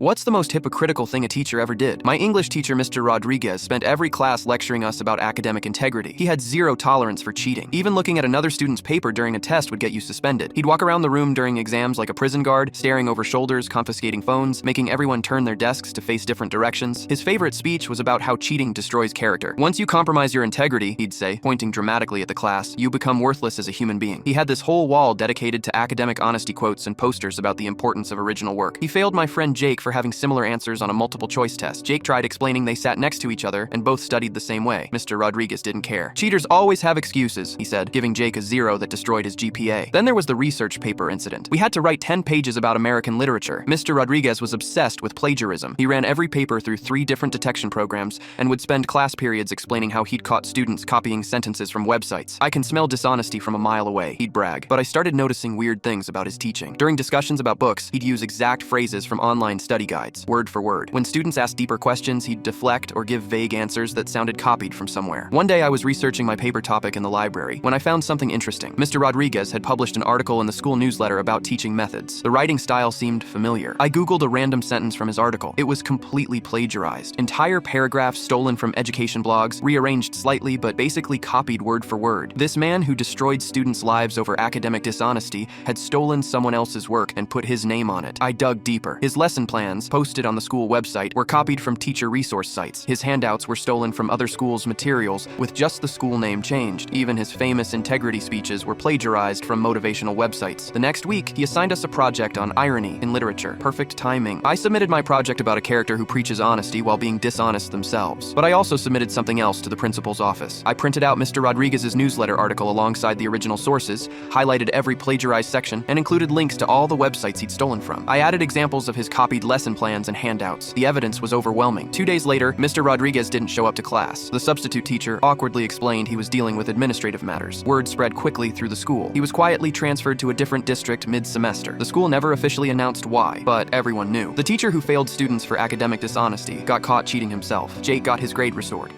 What's the most hypocritical thing a teacher ever did? My English teacher, Mr. Rodriguez, spent every class lecturing us about academic integrity. He had zero tolerance for cheating. Even looking at another student's paper during a test would get you suspended. He'd walk around the room during exams like a prison guard, staring over shoulders, confiscating phones, making everyone turn their desks to face different directions. His favorite speech was about how cheating destroys character. Once you compromise your integrity, he'd say, pointing dramatically at the class, you become worthless as a human being. He had this whole wall dedicated to academic honesty quotes and posters about the importance of original work. He failed my friend Jake for having similar answers on a multiple choice test. Jake tried explaining they sat next to each other and both studied the same way. Mr. Rodriguez didn't care. Cheaters always have excuses, he said, giving Jake a 0 that destroyed his GPA. Then there was the research paper incident. We had to write 10 pages about American literature. Mr. Rodriguez was obsessed with plagiarism. He ran every paper through 3 different detection programs and would spend class periods explaining how he'd caught students copying sentences from websites. I can smell dishonesty from a mile away, he'd brag. But I started noticing weird things about his teaching. During discussions about books, he'd use exact phrases from online study guides, word for word. When students asked deeper questions, he'd deflect or give vague answers that sounded copied from somewhere. One day I was researching my paper topic in the library when I found something interesting. Mr. Rodriguez had published an article in the school newsletter about teaching methods. The writing style seemed familiar. I googled a random sentence from his article. It was completely plagiarized. Entire paragraphs stolen from education blogs, rearranged slightly but basically copied word for word. This man who destroyed students' lives over academic dishonesty had stolen someone else's work and put his name on it. I dug deeper. His lesson plans, posted on the school website, were copied from teacher resource sites. His handouts were stolen from other schools' materials with just the school name changed. Even his famous integrity speeches were plagiarized from motivational websites. The next week, he assigned us a project on irony in literature. Perfect timing. I submitted my project about a character who preaches honesty while being dishonest themselves. But I also submitted something else to the principal's office. I printed out Mr. Rodriguez's newsletter article alongside the original sources, highlighted every plagiarized section, and included links to all the websites he'd stolen from. I added examples of his copied lesson plans and handouts. The evidence was overwhelming. 2 days later, Mr. Rodriguez didn't show up to class. The substitute teacher awkwardly explained he was dealing with administrative matters. Word spread quickly through the school. He was quietly transferred to a different district mid-semester. The school never officially announced why, but everyone knew. The teacher who failed students for academic dishonesty got caught cheating himself. Jake got his grade restored.